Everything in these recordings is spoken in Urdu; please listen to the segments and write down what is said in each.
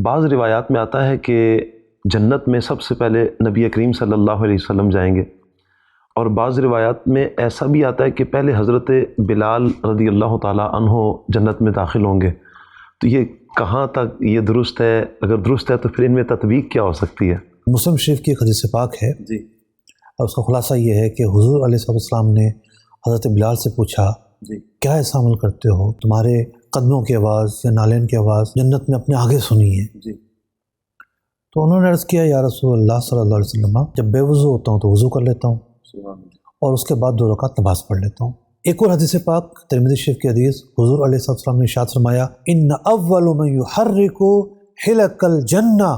بعض روایات میں آتا ہے کہ جنت میں سب سے پہلے نبی کریم صلی اللہ علیہ وسلم جائیں گے، اور بعض روایات میں ایسا بھی آتا ہے کہ پہلے حضرت بلال رضی اللہ تعالیٰ عنہ جنت میں داخل ہوں گے۔ تو یہ کہاں تک یہ درست ہے؟ اگر درست ہے تو پھر ان میں تطبیق کیا ہو سکتی ہے؟ مسلم شریف کی ایک حدیث پاک ہے جی، اور اس کا خلاصہ یہ ہے کہ حضور علیہ السلام نے حضرت بلال سے پوچھا جی، کیا ایسا عمل کرتے ہو تمہارے قدموں کی آواز یا نالین کی آواز جنت میں اپنے آگے سنی ہے؟ جی، تو انہوں نے عرض کیا یا رسول اللہ صلی اللہ علیہ وسلم، جب بے وضو ہوتا ہوں تو وضو کر لیتا ہوں سبحان اللہ، اور اس کے بعد 2 رکعت نماز پڑھ لیتا ہوں۔ ایک اور حدیث پاک ترمذی شریف کی حدیث، حضور علیہ السلام نے ارشاد فرمایا ان اول من یحرک حلق الجنہ،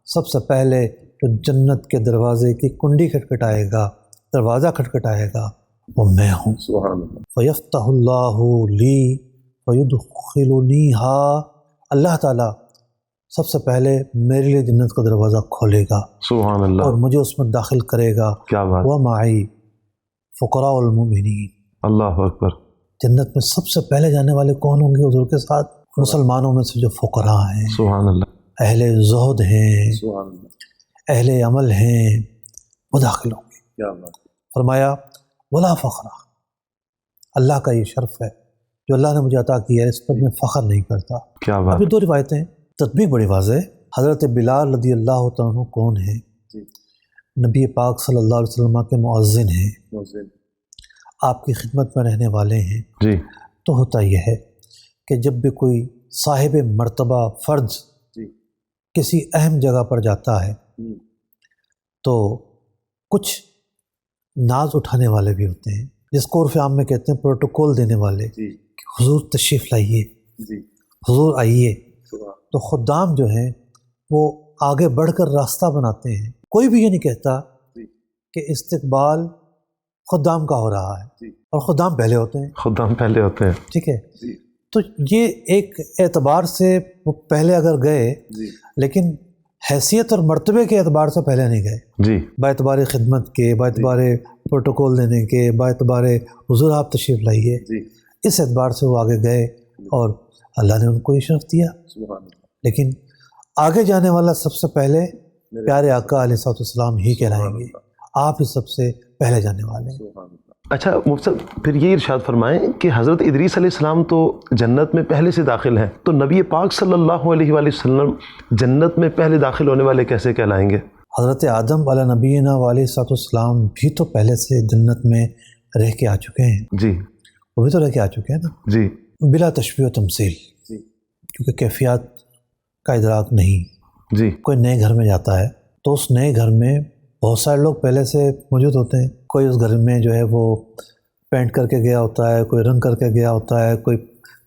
سب سے پہلے جو جنت کے دروازے کی کنڈی کھٹکھٹائے گا، دروازہ کھٹکھٹائے گا، وہ میں ہوں۔ سبحان اللہ، فیفتح اللہ لی فیدخلنیہا، اللہ تعالیٰ سب سے پہلے میرے لیے جنت کا دروازہ کھولے گا سبحان اور اللہ، مجھے اس میں داخل کرے گا۔ کیا بات، ومعی فقراء المؤمنین، اللہ اکبر، جنت میں سب سے پہلے جانے والے کون ہوں گے حضور کے ساتھ؟ مسلمانوں میں سے جو فقراء ہیں، سبحان اللہ، اہل زہد ہیں، سبحان اللہ، اہل عمل ہیں، وہ داخل ہوں گے۔ کیا بات، فرمایا ولا فخر، اللہ کا یہ شرف ہے جو اللہ نے مجھے عطا کیا ہے، اس پر میں فخر نہیں کرتا۔ کیا اب بات، یہ 2 روایتیں، تطبیق بڑی واضح ہے۔ حضرت بلال رضی اللہ تعالیٰ عنہ کون ہیں؟ جی، نبی پاک صلی اللہ علیہ وسلم کے مؤذن ہیں، مؤذن، آپ کی خدمت میں رہنے والے ہیں۔ جی، تو ہوتا یہ ہے کہ جب بھی کوئی صاحب مرتبہ فرد جی، کسی اہم جگہ پر جاتا ہے تو کچھ ناز اٹھانے والے بھی ہوتے ہیں، جس کو عرف عام میں کہتے ہیں پروٹوکول دینے والے، جی، کہ حضور تشریف لائیے، جی، حضور آئیے۔ سبحان، تو خدام جو ہیں وہ آگے بڑھ کر راستہ بناتے ہیں، کوئی بھی یہ نہیں کہتا جی، کہ استقبال خدام کا ہو رہا ہے، جی، اور خدام پہلے ہوتے ہیں، خدام پہلے ہوتے ہیں، ٹھیک ہے۔ جی، تو یہ ایک اعتبار سے وہ پہلے اگر گئے، جی، لیکن حیثیت اور مرتبے کے اعتبار سے پہلے نہیں گئے، جی، با اعتبار خدمت کے، با اعتبار پروٹوکول دینے کے، با اعتبار حضور آپ تشریف لائیے، جی، اس اعتبار سے وہ آگے گئے اور اللہ نے ان کو یہ شرف دیا۔ سبحان اللہ، لیکن آگے جانے والا سب سے پہلے پیارے آقا علیہ السلام ہی کہلائیں گے، آپ ہی سب سے پہلے جانے والے ہیں۔ سبحان اللہ۔ اچھا مفتی صاحب، پھر یہ ارشاد فرمائیں کہ حضرت ادریس علیہ السلام تو جنت میں پہلے سے داخل ہیں، تو نبی پاک صلی اللہ علیہ وآلہ وسلم جنت میں پہلے داخل ہونے والے کیسے کہلائیں گے؟ حضرت آدم علیہ نبینا علیہ السلام بھی تو پہلے سے جنت میں رہ کے آ چکے ہیں، جی، وہ بھی تو رہ کے آ چکے ہیں نا، جی، بلا تشبیہ و تمثیل، جی، کیونکہ کیفیات کا ادراک نہیں۔ جی، کوئی نئے گھر میں جاتا ہے تو اس نئے گھر میں بہت سارے لوگ پہلے سے موجود ہوتے ہیں، کوئی اس گھر میں جو ہے وہ پینٹ کر کے گیا ہوتا ہے، کوئی رنگ کر کے گیا ہوتا ہے، کوئی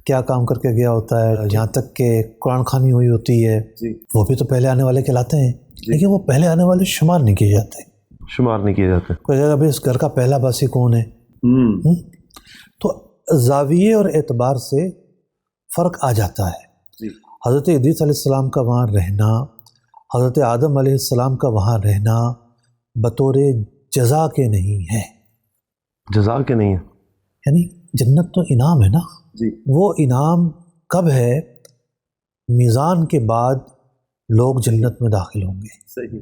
کیا کام کر کے گیا ہوتا ہے، یہاں تک کہ قرآن خوانی ہوئی ہوتی ہے، جی، وہ بھی تو پہلے آنے والے کہلاتے ہیں، لیکن وہ پہلے آنے والے شمار نہیں کیے جاتے۔ شمار نہیں کیے جاتے۔ کوئی کہے گا بھائی اس گھر کا پہلا باسی کون ہے؟ تو زاویے اور اعتبار سے فرق آ جاتا ہے۔ جی، حضرت ادریس علیہ السلام کا وہاں رہنا، حضرت آدم علیہ السلام کا وہاں رہنا بطور جزا کے نہیں ہے، جزا کے نہیں ہے، یعنی جنت تو انعام ہے نا، جی، وہ انعام کب ہے؟ میزان کے بعد لوگ جنت میں داخل ہوں گے، صحیح،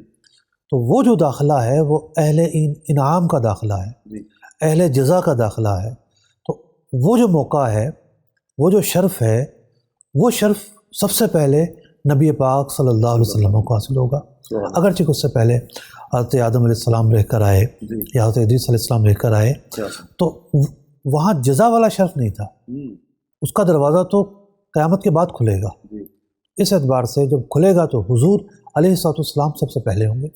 تو وہ جو داخلہ ہے وہ اہل انعام کا داخلہ ہے، جی، اہل جزا کا داخلہ ہے۔ تو وہ جو موقع ہے، وہ جو شرف ہے، وہ شرف سب سے پہلے نبی پاک صلی اللہ علیہ وسلم کو حاصل ہوگا، اگرچہ اس سے پہلے حضرت آدم علیہ السلام رہ کر آئے جی، یا حضرت ادریس علیہ السلام رہ کر آئے، تو وہاں جزا والا شرف نہیں تھا، اس کا دروازہ تو قیامت کے بعد کھلے گا۔ جی، اس اعتبار سے جب کھلے گا تو حضور علیہ السلام سب سے پہلے ہوں گے۔